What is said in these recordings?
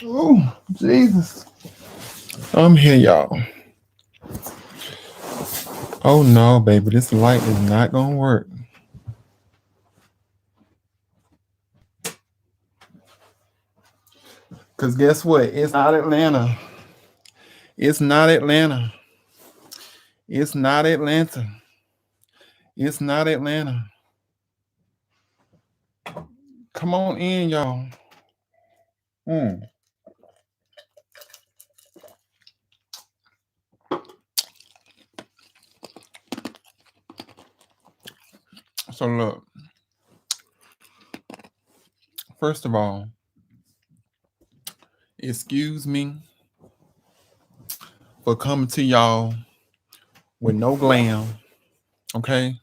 Oh, Jesus. I'm here, y'all. Oh no, baby, this light is not gonna work. Cause guess what? It's not Atlanta. It's not Atlanta. It's not Atlanta. It's not Atlanta. Come on in, y'all. Mm. So look, first of all, excuse me for coming to y'all with no glam. Okay.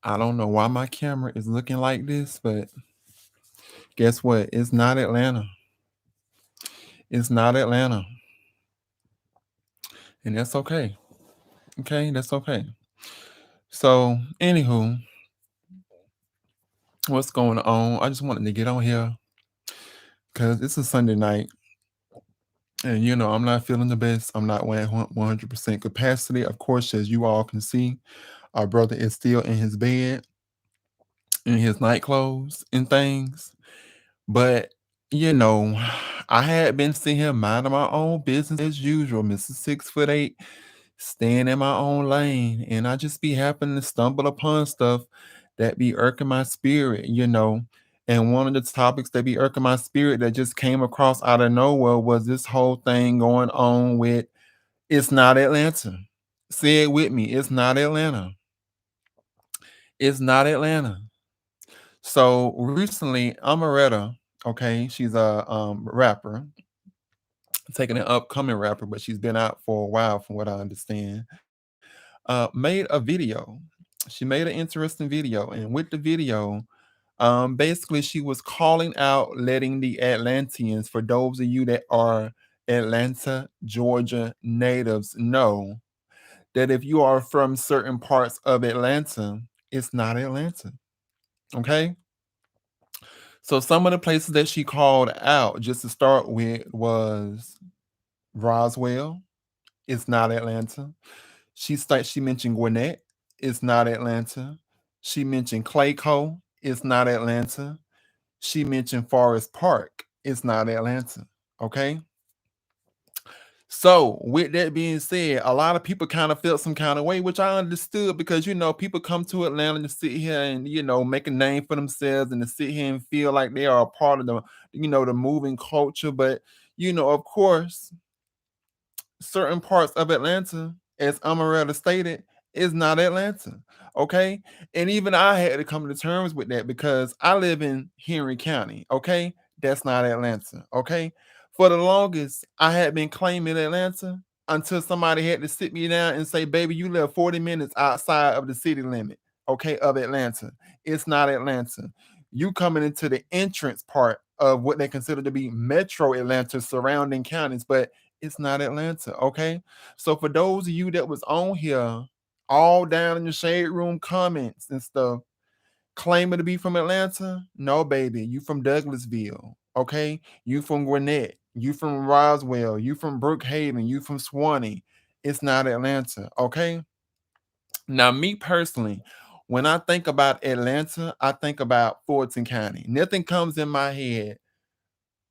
I don't know why my camera is looking like this, but guess what? It's not Atlanta. It's not Atlanta. And that's okay. Okay, that's okay. So, anywho, what's going on? I just wanted to get on here because it's a Sunday night, and I'm not feeling the best. I'm not 100% capacity. Of course, as you all can see, our brother is still in his bed, in his night clothes and things. But I had been seeing him minding my own business as usual, Mr. 6'8", staying in my own lane, and I just be happening to stumble upon stuff that be irking my spirit. And one of the topics that be irking my spirit that just came across out of nowhere was this whole thing going on with it's not Atlanta. Say it with me, it's not Atlanta. It's not Atlanta. So recently, Omeretta, okay, she's a rapper, taking an upcoming rapper, but she's been out for a while, from what I understand. Made a video. She made an interesting video, and with the video, basically she was calling out, letting the Atlanteans, for those of you that are Atlanta, Georgia natives, know that if you are from certain parts of Atlanta, it's not Atlanta. Okay. So some of the places that she called out, just to start with, was Roswell. It's not Atlanta. She mentioned Gwinnett. It's not Atlanta. She mentioned Clayco. It's not Atlanta. She mentioned Forest Park. It's not Atlanta. Okay. So, with that being said, a lot of people kind of felt some kind of way, which I understood because people come to Atlanta to sit here and make a name for themselves and to sit here and feel like they are a part of the moving culture. But of course, certain parts of Atlanta, as Amaretta stated, is not Atlanta. Okay. And even I had to come to terms with that because I live in Henry County. Okay. That's not Atlanta. Okay. For the longest, I had been claiming Atlanta until somebody had to sit me down and say, baby, you live 40 minutes outside of the city limit. Okay. Of Atlanta. It's not Atlanta. You coming into the entrance part of what they consider to be metro Atlanta, surrounding counties, but it's not Atlanta. Okay. So for those of you that was on here, all down in the shade room comments and stuff, claiming to be from Atlanta, no, baby, you from Douglasville. Okay. You from Gwinnett. You from Roswell. You from Brookhaven. You from Swanee. It's not Atlanta. Okay. Now, me personally, when I think about Atlanta, I think about Fulton County. Nothing comes in my head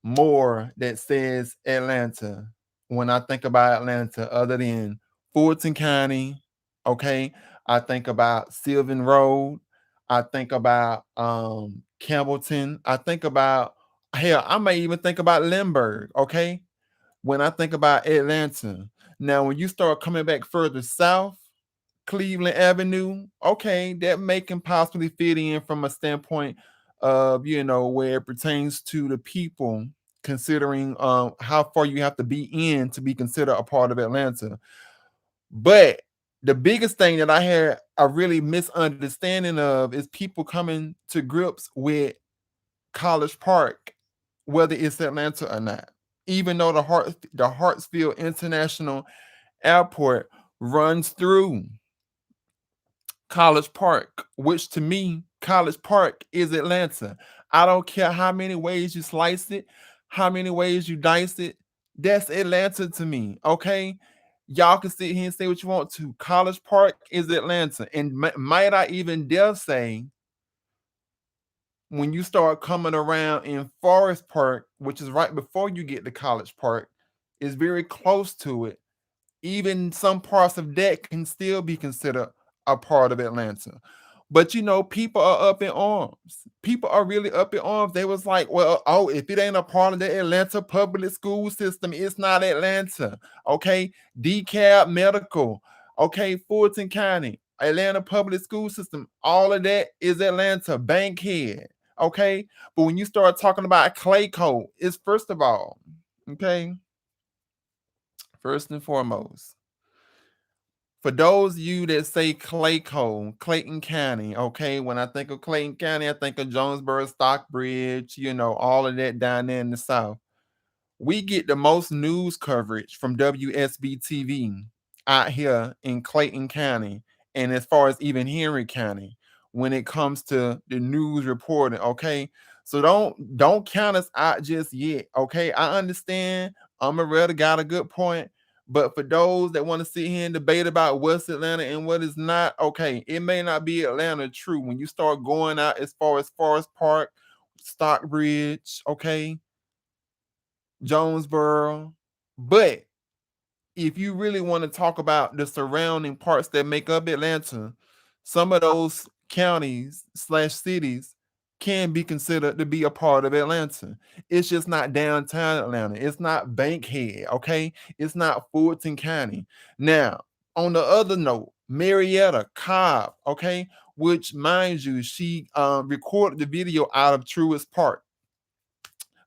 more that says Atlanta when I think about Atlanta other than Fulton County. Okay. I think about Sylvan Road. I think about Campbellton. I think about, hell, I may even think about Lindbergh. Okay. When I think about Atlanta. Now, when you start coming back further south, Cleveland Avenue, okay, that may can possibly fit in from a standpoint of where it pertains to the people, considering how far you have to be in to be considered a part of Atlanta. But the biggest thing that I had a really misunderstanding of is people coming to grips with College Park, whether it's Atlanta or not. Even though the Hartsfield International Airport runs through College Park, which to me, College Park is Atlanta. I don't care how many ways you slice it, how many ways you dice it. That's Atlanta to me. Okay. Y'all can sit here and say what you want to. College Park is Atlanta. And might I even dare say, when you start coming around in Forest Park, which is right before you get to College Park, is very close to it. Even some parts of that can still be considered a part of Atlanta. But people are up in arms. People are really up in arms. They was like, well, oh, if it ain't a part of the Atlanta public school system, it's not Atlanta. Okay. DeKalb Medical. Okay. Fulton County, Atlanta public school system. All of that is Atlanta. Bankhead. Okay. But when you start talking about Clayco, it's first of all, okay, first and foremost, for those of you that say Clayco, Clayton County, okay, when I think of Clayton County, I think of Jonesboro, Stockbridge, all of that down there in the South. We get the most news coverage from WSB TV out here in Clayton County, and as far as even Henry County, when it comes to the news reporting, okay? So don't count us out just yet, okay? I understand Omeretta got a good point, but for those that want to sit here and debate about what's Atlanta and what is not, okay, it may not be Atlanta true. When you start going out as far as Forest Park, Stockbridge, okay, Jonesboro. But if you really want to talk about the surrounding parts that make up Atlanta, some of those counties slash cities can be considered to be a part of Atlanta. It's just not downtown Atlanta. It's not Bankhead, okay? It's not Fulton County. Now, on the other note, Marietta, Cobb, okay, which mind you, she recorded the video out of Truist Park.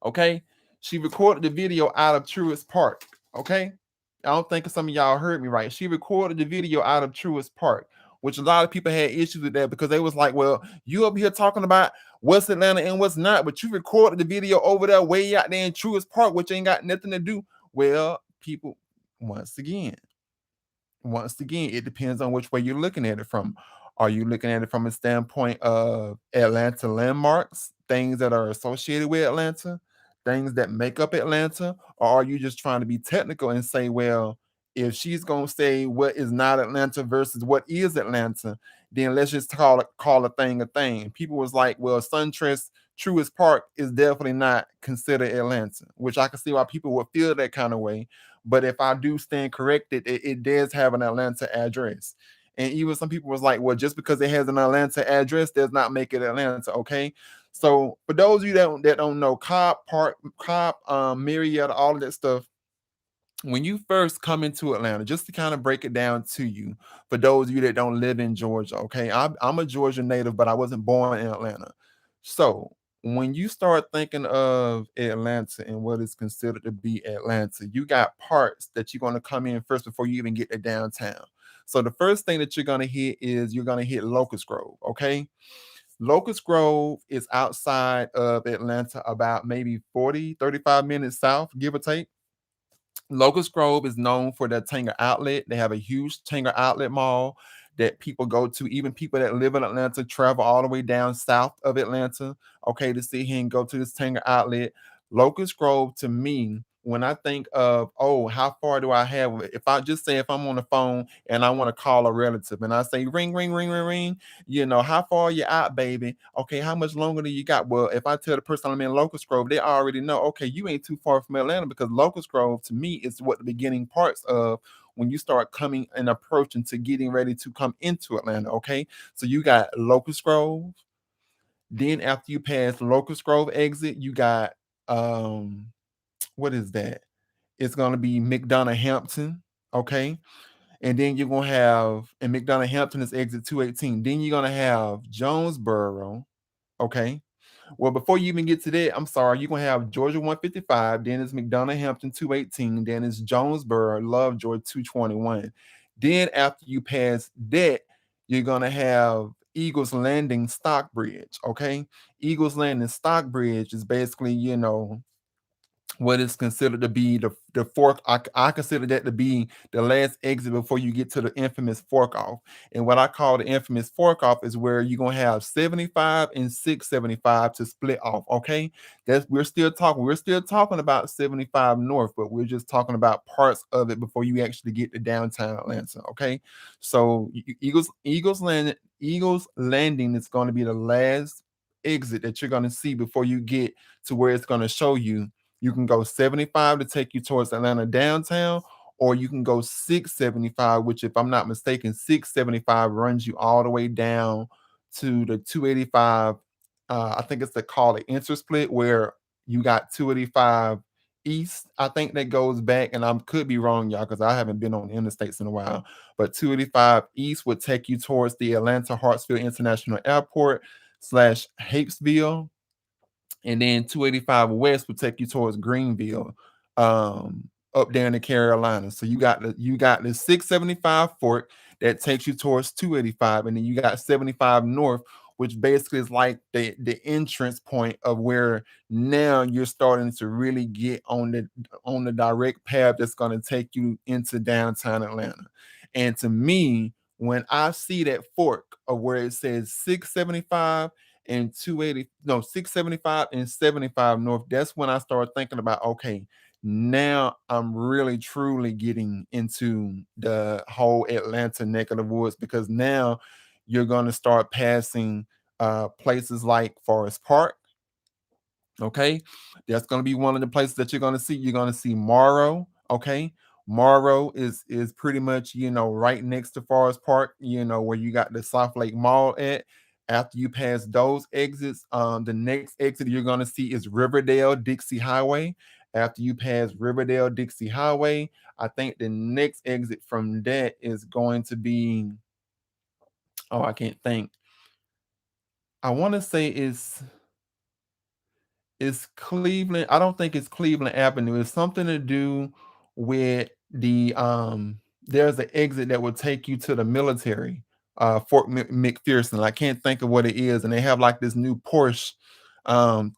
Okay. She recorded the video out of Truist Park. Okay. I don't think some of y'all heard me right. She recorded the video out of Truist Park, which a lot of people had issues with that because they was like, well, you up here talking about what's Atlanta and what's not, but you recorded the video over there way out there in Truist Park, which ain't got nothing to do. Well, people, once again, it depends on which way you're looking at it from. Are you looking at it from a standpoint of Atlanta landmarks, things that are associated with Atlanta, things that make up Atlanta? Or are you just trying to be technical and say, well, if she's going to say what is not Atlanta versus what is Atlanta, then let's just call a thing a thing. People was like, well, SunTrust Truist Park is definitely not considered Atlanta, which I can see why people would feel that kind of way. But if I do stand corrected, it does have an Atlanta address. And even some people was like, well, just because it has an Atlanta address does not make it Atlanta. Okay. So for those of you that don't know, Cobb Park, Cobb, Marietta, all of that stuff, when you first come into Atlanta, just to kind of break it down to you, for those of you that don't live in Georgia, okay, I'm a Georgia native, but I wasn't born in Atlanta. So when you start thinking of Atlanta and what is considered to be Atlanta, you got parts that you're going to come in first before you even get to downtown. So the first thing that you're going to hit is you're going to hit Locust Grove, okay? Locust Grove is outside of Atlanta, about maybe 40-35 minutes south, give or take. Locust Grove is known for their Tanger outlet. They have a huge Tanger outlet mall that people go to. Even people that live in Atlanta travel all the way down south of Atlanta, okay, to sit here and go to this Tanger outlet. Locust Grove, to me, when I think of, oh, how far do I have? If I just say if I'm on the phone and I want to call a relative and I say ring, ring, ring, ring, ring, how far are you out, baby? Okay, how much longer do you got? Well, if I tell the person I'm in Locust Grove, they already know, okay, you ain't too far from Atlanta, because Locust Grove to me is what the beginning parts of when you start coming and approaching to getting ready to come into Atlanta. Okay, so you got Locust Grove. Then after you pass Locust Grove exit, you got what is that? It's gonna be McDonough Hampton. Okay. And then you're gonna have, and McDonough Hampton is exit 218. Then you're gonna have Jonesboro. Okay. Well, before you even get to that, I'm sorry, you're gonna have Georgia 155, then it's McDonough Hampton 218, then it's Jonesboro, Love Georgia 221. Then after you pass that, you're gonna have Eagles Landing Stockbridge. Okay. Eagles Landing Stockbridge is basically, what is considered to be the fork. I consider that to be the last exit before you get to the infamous fork off. And what I call the infamous fork off is where you're gonna have 75 and 675 to split off. Okay, that's we're still talking about 75 north, but we're just talking about parts of it before you actually get to downtown Atlanta. Okay, so Eagles Landing is going to be the last exit that you're going to see before you get to where it's going to show you can go 75 to take you towards Atlanta downtown, or you can go 675, which, if I'm not mistaken, 675 runs you all the way down to the 285. I think it's the call it intersplit where you got 285 east. I think that goes back, and I could be wrong, y'all, because I haven't been on the interstates in a while. But 285 east would take you towards the Atlanta Hartsfield International Airport slash Hapesville, and then 285 west would take you towards Greenville, up there in the Carolinas. So you got the 675 fork that takes you towards 285, and then you got 75 north, which basically is like the entrance point of where now you're starting to really get on the direct path that's going to take you into downtown Atlanta. And to me, when I see that fork of where it says 675 and 280, no, 675 and 75 north, that's when I start thinking about, okay, now I'm really truly getting into the whole Atlanta neck of the woods, because now you're going to start passing places like Forest Park. Okay, that's going to be one of the places that you're going to see. You're going to see Morrow. Okay, Morrow is pretty much, right next to Forest Park, where you got the South Lake Mall at. After you pass those exits, the next exit you're going to see is Riverdale Dixie Highway. After you pass Riverdale Dixie Highway, I think the next exit from that is going to be, oh, I can't think. I want to say it's Cleveland. I don't think it's Cleveland Avenue. It's something to do with there's an exit that will take you to the military, Fort McPherson. I can't think of what it is, and they have like this new Porsche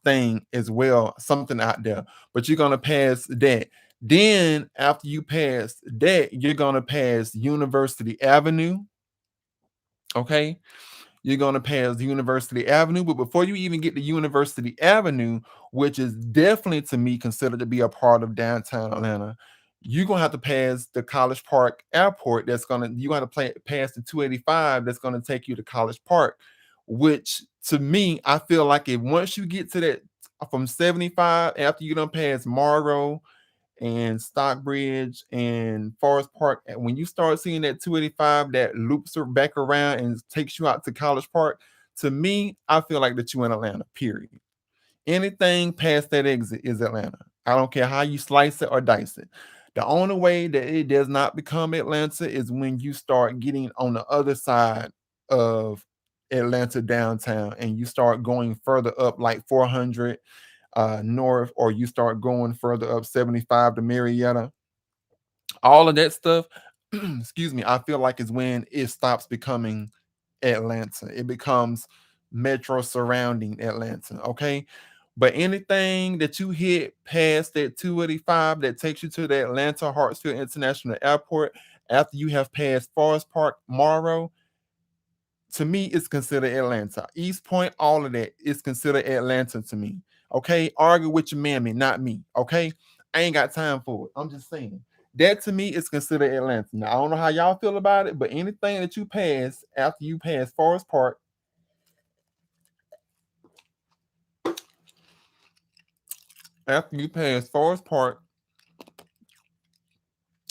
thing as well, something out there. But you're gonna pass that. Then after you pass that, you're gonna pass University Avenue. Okay, you're going to pass University Avenue. But before you even get to University Avenue, which is definitely to me considered to be a part of downtown Atlanta, you're going to have to pass the College Park Airport. You got to pass the 285 that's going to take you to College Park, which to me, I feel like if once you get to that from 75, after you done pass Morrow and Stockbridge and Forest Park, and when you start seeing that 285 that loops her back around and takes you out to College Park, to me, I feel like that you in Atlanta, period. Anything past that exit is Atlanta. I don't care how you slice it or dice it. The only way that it does not become Atlanta is when you start getting on the other side of Atlanta downtown and you start going further up like 400 north, or you start going further up 75 to Marietta. All of that stuff, excuse me, I feel like is when it stops becoming Atlanta. It becomes metro surrounding Atlanta. Okay. But anything that you hit past that 285 that takes you to the Atlanta Hartsfield International Airport, after you have passed Forest Park, Morrow, to me, it's considered Atlanta. East Point, all of that is considered Atlanta to me. Okay, argue with your mammy, not me. Okay, I ain't got time for it. I'm just saying that to me is considered Atlanta. Now I don't know how y'all feel about it, but anything that you pass after you pass Forest Park, after you pass Forest Park,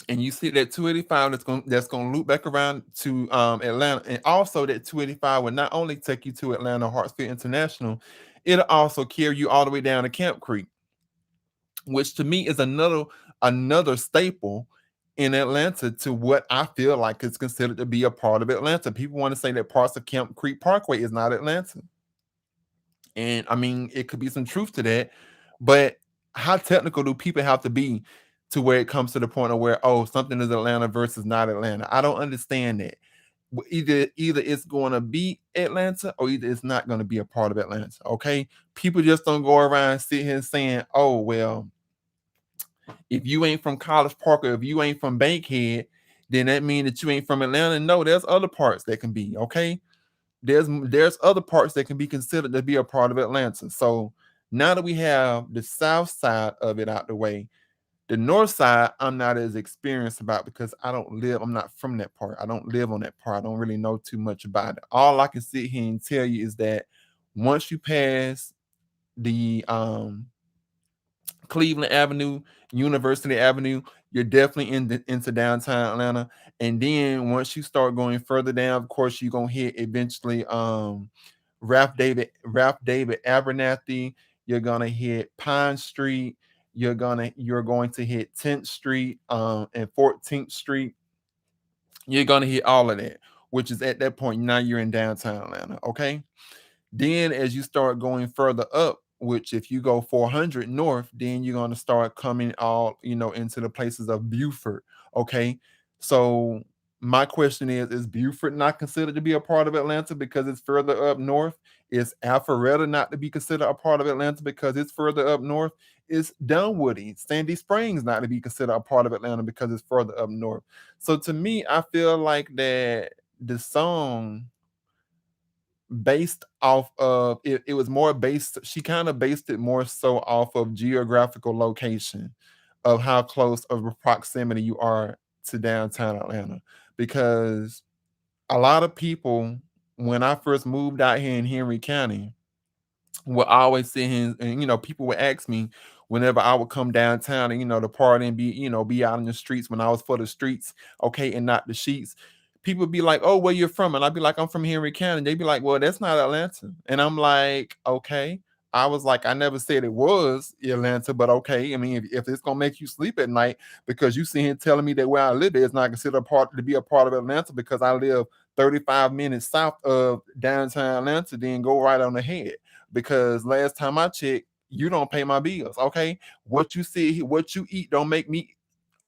and you see that 285 that's gonna loop back around to Atlanta, and also that 285 will not only take you to Atlanta Hartsfield International, it'll also carry you all the way down to Camp Creek, which to me is another staple in Atlanta to what I feel like is considered to be a part of Atlanta. People want to say that parts of Camp Creek Parkway is not Atlanta. And I mean, it could be some truth to that, but how technical do people have to be to where it comes to the point of where, oh, something is Atlanta versus not Atlanta? I don't understand that. Either it's going to be Atlanta or either it's not going to be a part of Atlanta. Okay, people just don't go around sitting here saying, oh well, If you ain't from College Park or if you ain't from Bankhead, then that means that you ain't from Atlanta. No, there's other parts that can be, okay? There's other parts that can be considered to be a part of Atlanta. So now that we have the south side of it out the way, the north side I'm not as experienced about because I'm not from that part. I don't live on that part. I don't really know too much about it. All I can sit here and tell you is that once you pass the Cleveland Avenue, University Avenue, you're definitely into downtown Atlanta. And then once you start going further down, of course, you're gonna hit eventually Ralph David Abernathy. You're gonna hit Pine Street. You're going to hit 10th Street and 14th Street. You're gonna hit all of that, which is at that point now you're in downtown Atlanta. Okay. Then as you start going further up, which if you go 400 north, then you're going to start coming all, into the places of Buford. Okay. So my question is Buford not considered to be a part of Atlanta because it's further up north? Is Alpharetta not to be considered a part of Atlanta because it's further up north? Is Dunwoody, Sandy Springs not to be considered a part of Atlanta because it's further up north? So to me, I feel like that the song based off of it was more based she kind of based it more so off of geographical location of how close of a proximity you are to downtown Atlanta, because a lot of people, when I first moved out here in Henry County, would always sit here and people would ask me whenever I would come downtown and the party and be out in the streets when I was for the streets, okay, and not the sheets. People would be like, "Oh, where you're from?" And I'd be like, "I'm from Henry County." They'd be like, "Well, that's not Atlanta." And I'm like, "Okay." I was like, I never said it was Atlanta, but okay. I mean, if it's gonna make you sleep at night because you sitting here telling me that where I live is not considered a part to be a part of Atlanta because I live 35 minutes south of downtown Atlanta, then go right on ahead, because last time I checked, you don't pay my bills. Okay. What you see, what you eat don't make me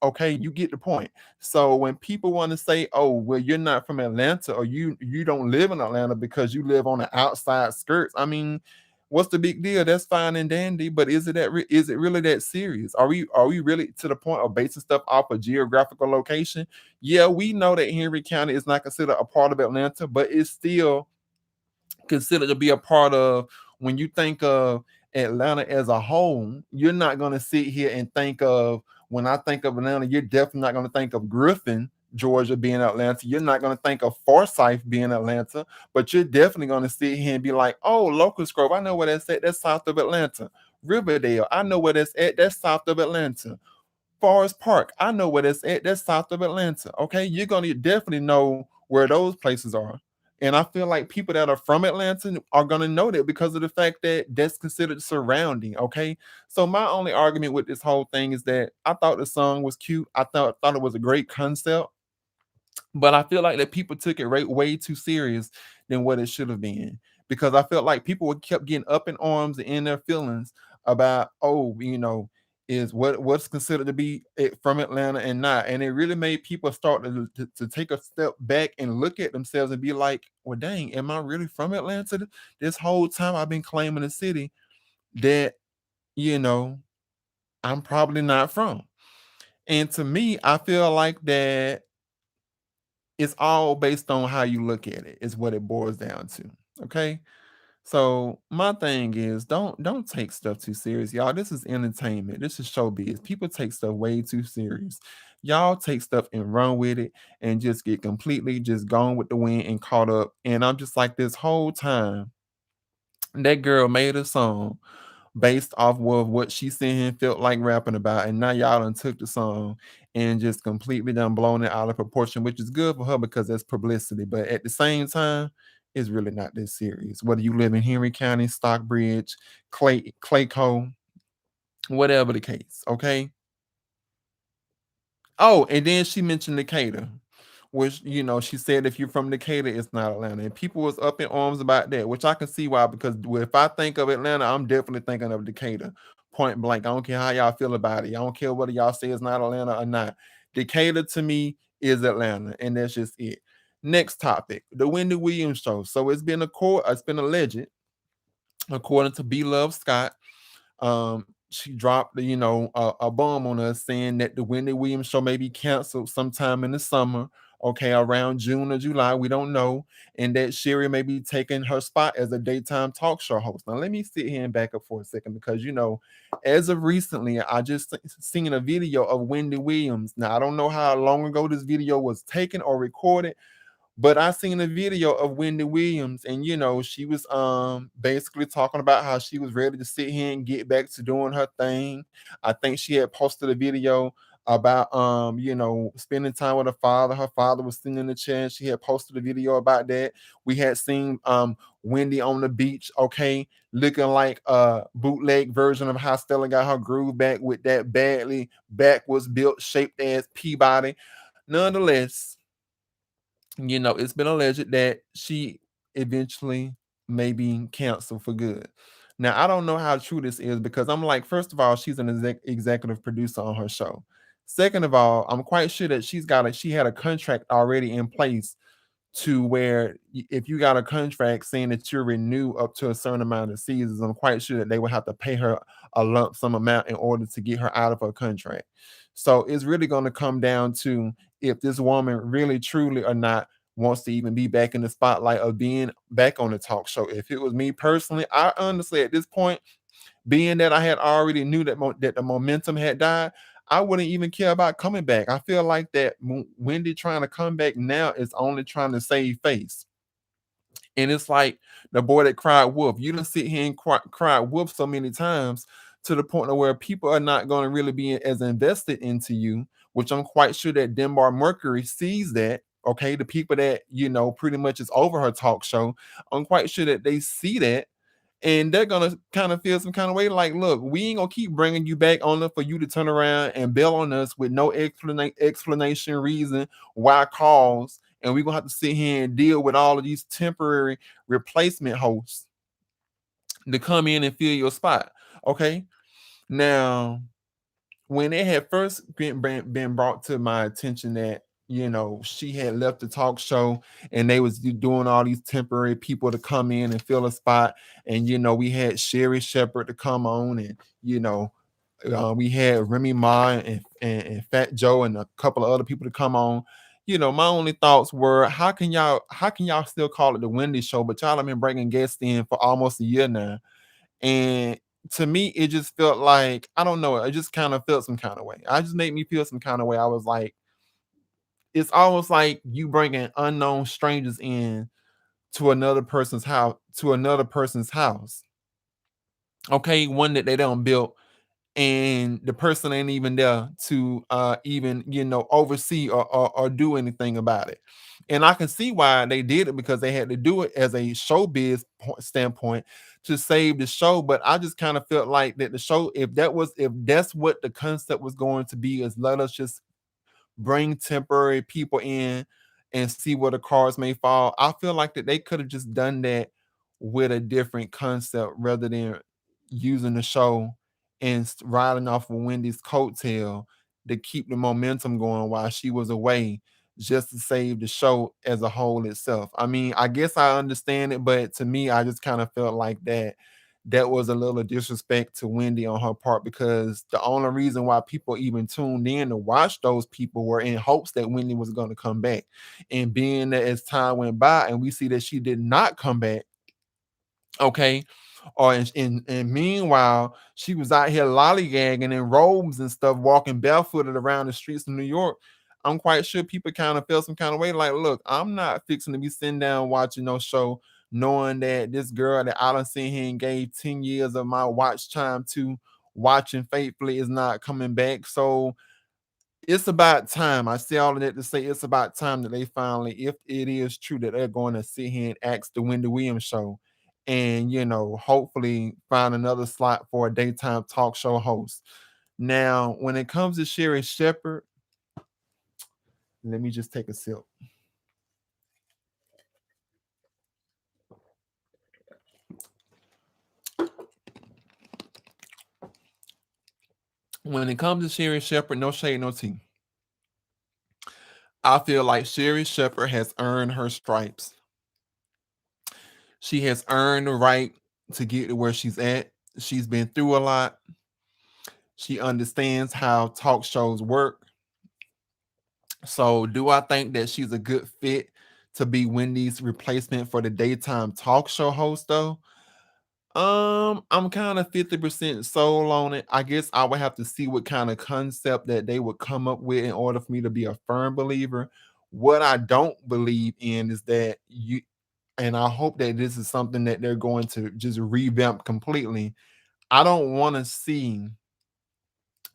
okay. You get the point. So when people want to say, "Oh, well, you're not from Atlanta or you don't live in Atlanta because you live on the outside skirts," I mean, what's the big deal? That's fine and dandy, but is it really that serious? Are we really to the point of basing stuff off of geographical location? Yeah, we know that Henry County is not considered a part of Atlanta, but it's still considered to be a part of. When you think of Atlanta as a whole, you're not going to sit here and think of, when I think of Atlanta, you're definitely not going to think of Griffin, Georgia being Atlanta. You're not going to think of Forsyth being Atlanta, but you're definitely going to sit here and be like, "Oh, Locust Grove, I know where that's at. That's south of Atlanta. Riverdale, I know where that's at. That's south of Atlanta. Forest Park, I know where that's at. That's south of Atlanta." Okay, you're gonna definitely know where those places are. And I feel like people that are from Atlanta are gonna know that because of the fact that that's considered surrounding. Okay. So my only argument with this whole thing is that I thought the song was cute. I thought it was a great concept, but I feel like that people took it way too serious than what it should have been. Because I felt like people kept getting up in arms and in their feelings about, oh, is what's considered to be from Atlanta and not. And it really made people start to take a step back and look at themselves and be like, "Well, dang, am I really from Atlanta? This whole time I've been claiming a city that, you know, I'm probably not from." And to me, I feel like that it's all based on how you look at it, is what it boils down to. Okay. So my thing is, don't take stuff too serious, y'all. This is entertainment. This is showbiz. People take stuff way too serious. Y'all take stuff and run with it and just get completely just gone with the wind and caught up. And I'm just like, this whole time, that girl made a song based off of what she said and felt like rapping about. And now y'all done took the song and just completely done blown it out of proportion, which is good for her because that's publicity. But at the same time, it's really not that serious. Whether you live in Henry County, Stockbridge, Clayco, whatever the case, okay? Oh, and then she mentioned Decatur, which she said if you're from Decatur, it's not Atlanta. And people was up in arms about that, which I can see why, because if I think of Atlanta, I'm definitely thinking of Decatur. Point blank. I don't care how y'all feel about it. I don't care whether y'all say it's not Atlanta or not. Decatur to me is Atlanta, and that's just it. Next topic, the Wendy Williams show. So it's been alleged, according to B Love Scott, she dropped a bomb on us saying that the Wendy Williams show may be canceled sometime in the summer, okay, around June or July, we don't know, and that Sherry may be taking her spot as a daytime talk show host. Now let me sit here and back up for a second because as of recently, I just seen a video of Wendy Williams. Now I don't know how long ago this video was taken or recorded, but I seen a video of Wendy Williams, and she was basically talking about how she was ready to sit here and get back to doing her thing. I think she had posted a video about spending time with her father. Her father was sitting in the chair, and she had posted a video about that. We had seen Wendy on the beach, okay, looking like a bootleg version of how Stella got her groove back with that badly backwards built shaped ass Peabody. Nonetheless, it's been alleged that she eventually may be canceled for good. Now, I don't know how true this is because I'm like, first of all, she's an executive producer on her show. Second of all, I'm quite sure that she had a contract already in place to where if you got a contract saying that you renew up to a certain amount of seasons, I'm quite sure that they would have to pay her a lump sum amount in order to get her out of her contract. So it's really going to come down to if this woman really, truly, or not wants to even be back in the spotlight of being back on the talk show. If it was me personally, I honestly at this point, being that I had already knew that the momentum had died, I wouldn't even care about coming back. I feel like that Wendy trying to come back now is only trying to save face. And it's like the boy that cried wolf. You don't sit here and cry wolf so many times to the point of where people are not going to really be as invested into you, which I'm quite sure that Denbar Mercury sees that. Okay, the people that pretty much is over her talk show, I'm quite sure that they see that, and they're gonna kind of feel some kind of way. Like, look, we ain't gonna keep bringing you back only for you to turn around and bail on us with no explanation, reason, why, cause, and we're gonna have to sit here and deal with all of these temporary replacement hosts to come in and fill your spot. Okay, now when it had first been brought to my attention that she had left the talk show and they was doing all these temporary people to come in and fill a spot, and we had Sherry Shepherd to come on, and we had Remy Ma and Fat Joe and a couple of other people to come on. My only thoughts were, how can y'all still call it the Wendy Show, but y'all have been bringing guests in for almost a year now, and to me, it just felt like, I don't know, it just kind of felt some kind of way. I just made me feel some kind of way. I was like, it's almost like you bringing unknown strangers in to another person's house. Okay, one that they don't build, and the person ain't even there to even oversee or do anything about it. And I can see why they did it, because they had to do it as a showbiz standpoint to save the show. But I just kind of felt like that the show, if that's what the concept was going to be, is let us just bring temporary people in and see where the cards may fall. I feel like that they could have just done that with a different concept rather than using the show and riding off of Wendy's coattail to keep the momentum going while she was away, just to save the show as a whole itself. I mean, I guess I understand it, but to me, I just kind of felt like that was a little disrespect to Wendy on her part, because the only reason why people even tuned in to watch those people were in hopes that Wendy was going to come back. And being that as time went by and we see that she did not come back, okay, or and meanwhile, she was out here lollygagging in robes and stuff, walking barefooted around the streets of New York. I'm quite sure people kind of felt some kind of way. Like, look, I'm not fixing to be sitting down watching no show, knowing that this girl that I done seen here and gave 10 years of my watch time to, watching faithfully, is not coming back. So it's about time. I say all of that to say it's about time that they finally, if it is true that they're going to sit here and ask the Wendy Williams show, and hopefully find another slot for a daytime talk show host. Now, when it comes to Sherry Shepherd, let me just take a sip. When it comes to Sherry Shepherd, no shade, no tea. I feel like Sherry Shepherd has earned her stripes. She has earned the right to get to where she's at. She's been through a lot. She understands how talk shows work. So, do I think that she's a good fit to be Wendy's replacement for the daytime talk show host though? I'm kind of 50% sold on it. I guess I would have to see what kind of concept that they would come up with in order for me to be a firm believer. What I don't believe in is that you, and I hope that this is something that they're going to just revamp completely. I don't want to see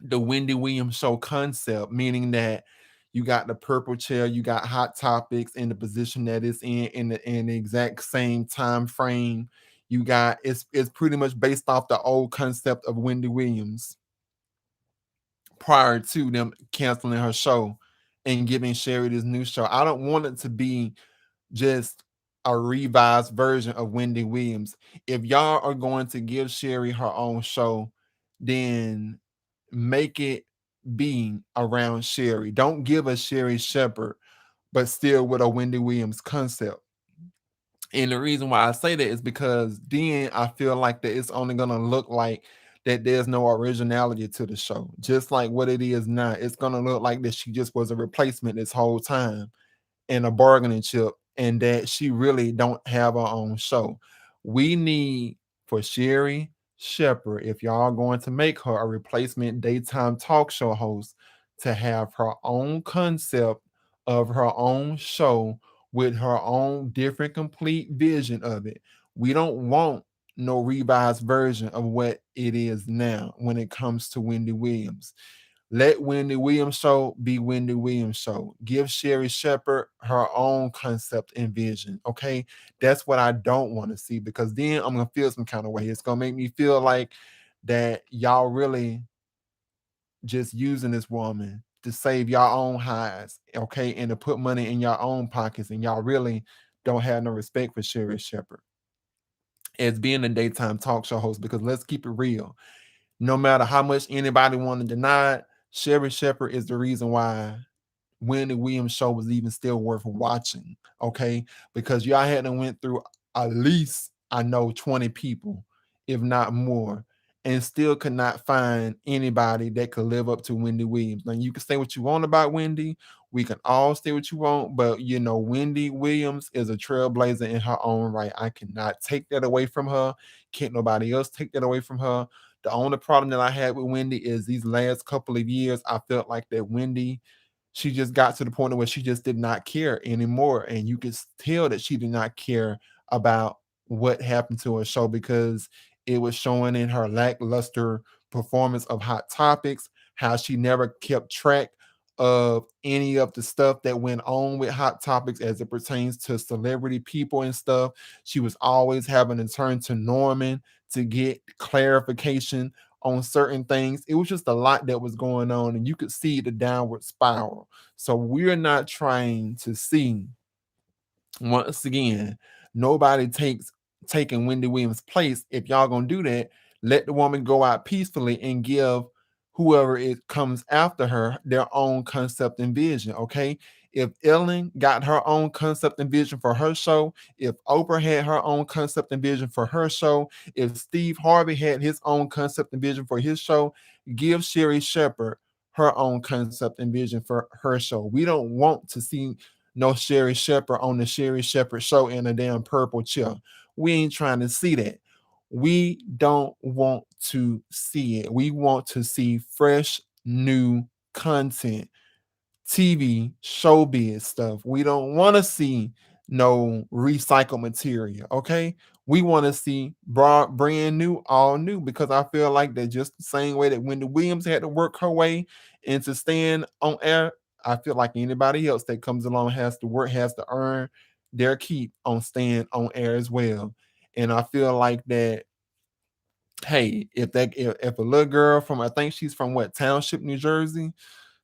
the Wendy Williams show concept, meaning that you got the purple chair, you got hot topics in the position that it's in the exact same time frame. You got it's pretty much based off the old concept of Wendy Williams prior to them canceling her show and giving Sherry this new show. I don't want it to be just a revised version of Wendy Williams. If y'all are going to give Sherry her own show, then make it be around Sherry. Don't give us Sherry Shepherd, but still with a Wendy Williams concept. And the reason why I say that is because then I feel like that it's only gonna look like that there's no originality to the show, just like what it is now. It's gonna look like that she just was a replacement this whole time and a bargaining chip, and that she really don't have her own show. We need for Sherry Shepherd, if y'all are going to make her a replacement daytime talk show host, to have her own concept of her own show with her own different complete vision of it. We don't want no revised version of what it is now when it comes to Wendy Williams. Let Wendy Williams show be Wendy Williams show. Give Sherry Shepherd her own concept and vision. Okay. That's what I don't want to see, because then I'm gonna feel some kind of way. It's gonna make me feel like that y'all really just using this woman to save y'all own hides, okay, and to put money in your own pockets, and y'all really don't have no respect for Sherry Shepherd as being a daytime talk show host. Because let's keep it real, no matter how much anybody want to deny it, Sherry Shepherd is the reason why Wendy Williams show was even still worth watching. Okay, because y'all hadn't went through at least I know 20 people, if not more, and still could not find anybody that could live up to Wendy Williams. Now you can say what you want about Wendy. We can all say what you want, but you know, Wendy Williams is a trailblazer in her own right. I cannot take that away from her. Can't nobody else take that away from her. The only problem that I had with Wendy is these last couple of years, I felt like that Wendy, she just got to the point where she just did not care anymore. And you could tell that she did not care about what happened to her show, because it was showing in her lackluster performance of Hot Topics, how she never kept track of any of the stuff that went on with Hot Topics as it pertains to celebrity people and stuff. She was always having to turn to Norman to get clarification on certain things. It was just a lot that was going on, and you could see the downward spiral. So we're not trying to see, once again, nobody taking Wendy Williams' place. If y'all gonna do that, let the woman go out peacefully and give whoever it comes after her their own concept and vision. Okay. If Ellen got her own concept and vision for her show, if Oprah had her own concept and vision for her show, if Steve Harvey had his own concept and vision for his show, give Sherry Shepherd her own concept and vision for her show. We don't want to see no Sherry Shepherd on the Sherry Shepherd show in a damn purple chair. We ain't trying to see that. We don't want to see it. We want to see fresh, new content, TV, showbiz stuff. We don't want to see no recycled material. Okay. We want to see brand new, all new, because I feel like that just the same way that Wendy Williams had to work her way into staying on air, I feel like anybody else that comes along has to work, has to earn their keep on staying on air as well. And I feel like that, hey, if a little girl from, I think she's from what, Township, New Jersey,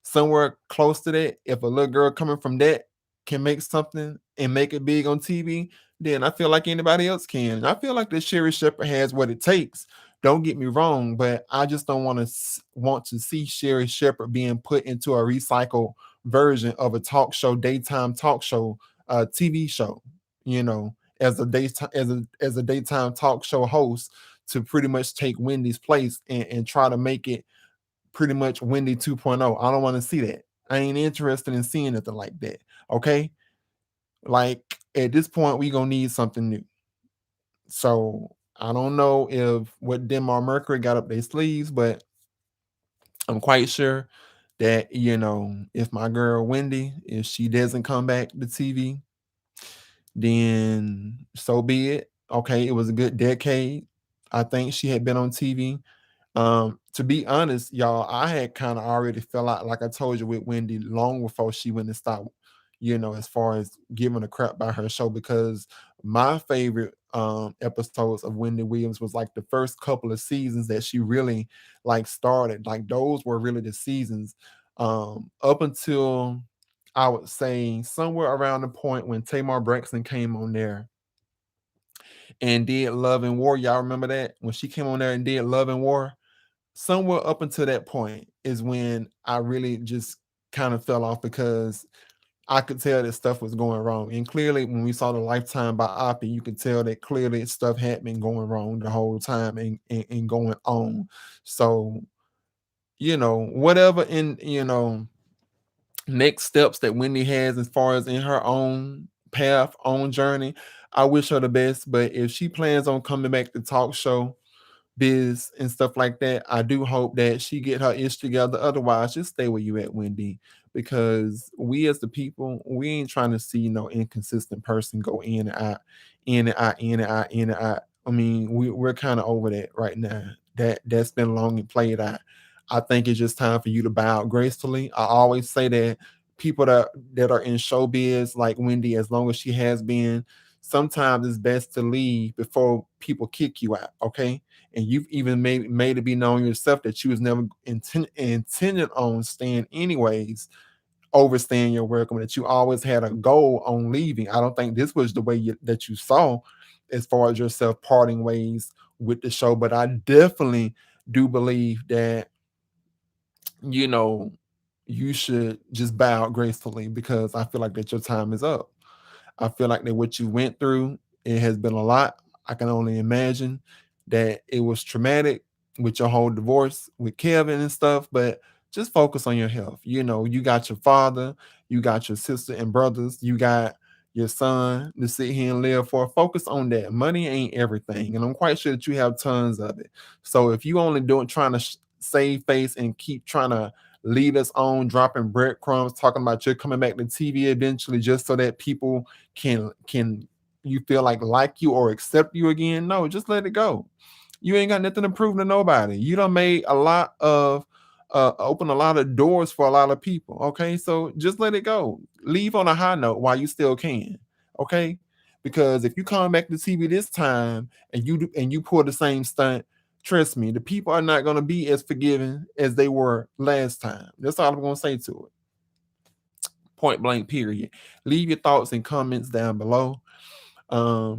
somewhere close to that, if a little girl coming from that can make something and make it big on TV, then I feel like anybody else can. And I feel like the Sherry Shepherd has what it takes. Don't get me wrong, but I just don't want to see Sherry Shepherd being put into a recycled version of a talk show, daytime talk show, TV show, you know, as a daytime as a daytime talk show host, to pretty much take Wendy's place and try to make it pretty much Wendy 2.0. I don't want to see that. I ain't interested in seeing nothing like that. Okay. Like at this point, we gonna need something new. So I don't know if what Denmark Mercury got up their sleeves, but I'm quite sure that if my girl Wendy, if she doesn't come back to TV, then so be it. Okay, it was a good decade. I think she had been on TV. To be honest, y'all, I had kind of already fell out, like I told you, with Wendy long before she went and stopped, as far as giving a crap about her show, because my favorite episodes of Wendy Williams was like the first couple of seasons that she really like started. Like those were really the seasons up until I would say somewhere around the point when Tamar Braxton came on there and did Love and War. Y'all remember that? When she came on there and did Love and War, somewhere up until that point is when I really just kind of fell off because I could tell that stuff was going wrong. And clearly, when we saw the Lifetime biography, you could tell that clearly stuff had been going wrong the whole time and going on. So, whatever next steps that Wendy has as far as in her own path, own journey, I wish her the best. But if she plans on coming back to talk show, biz and stuff like that, I do hope that she get her ish together. Otherwise, just stay where you at, Wendy, because we as the people, we ain't trying to see no inconsistent person go in and out, in and out, in and out, in and out. I mean, we're kind of over that right now. That's been long and played out. I think it's just time for you to bow out gracefully. I always say that people that are in showbiz like Wendy, as long as she has been, sometimes it's best to leave before people kick you out. Okay, and you've even made it be known yourself that you was never intended on staying anyways, overstaying your welcome, that you always had a goal on leaving. I don't think this was the way that you saw as far as yourself parting ways with the show, but I definitely do believe that you know you should just bow out gracefully, because I feel like that your time is up. I feel like that what you went through, it has been a lot. I can only imagine that it was traumatic with your whole divorce with Kevin and stuff, but just focus on your health. You got your father, you got your sister and brothers, you got your son to sit here and live for. Focus on that. Money ain't everything, and I'm quite sure that you have tons of it. So if you only doing trying to save face and keep trying to lead us on, dropping breadcrumbs, talking about you're coming back to TV eventually, just so that people can you feel like you or accept you again. No, just let it go. You ain't got nothing to prove to nobody. You done made a lot of open a lot of doors for a lot of people. Okay, so just let it go. Leave on a high note while you still can. Okay, because if you come back to TV this time and you pull the same stunt, trust me, the people are not going to be as forgiving as they were last time. That's all I'm going to say to it. Point blank, period. Leave your thoughts and comments down below. I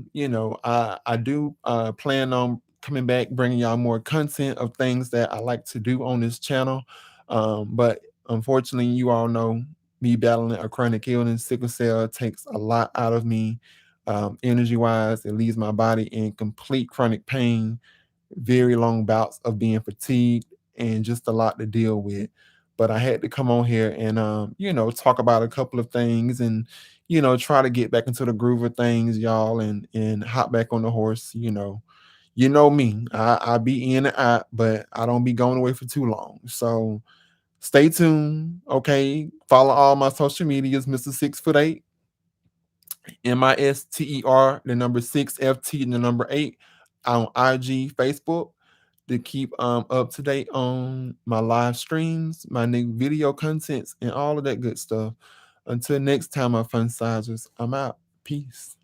do plan on coming back, bringing y'all more content of things that I like to do on this channel. But unfortunately, you all know me battling a chronic illness. Sickle cell takes a lot out of me, energy wise. It leaves my body in complete chronic pain, very long bouts of being fatigued, and just a lot to deal with. But I had to come on here and talk about a couple of things, and try to get back into the groove of things, y'all, and hop back on the horse. Me. I be in and out, but I don't be going away for too long. So stay tuned. Okay. Follow all my social medias, Mr. 6'8", MISTER, the number 6FT, and the number 8 on IG, Facebook, to keep up to date on my live streams, my new video contents, and all of that good stuff. Until next time, my fun sizers, I'm out. Peace.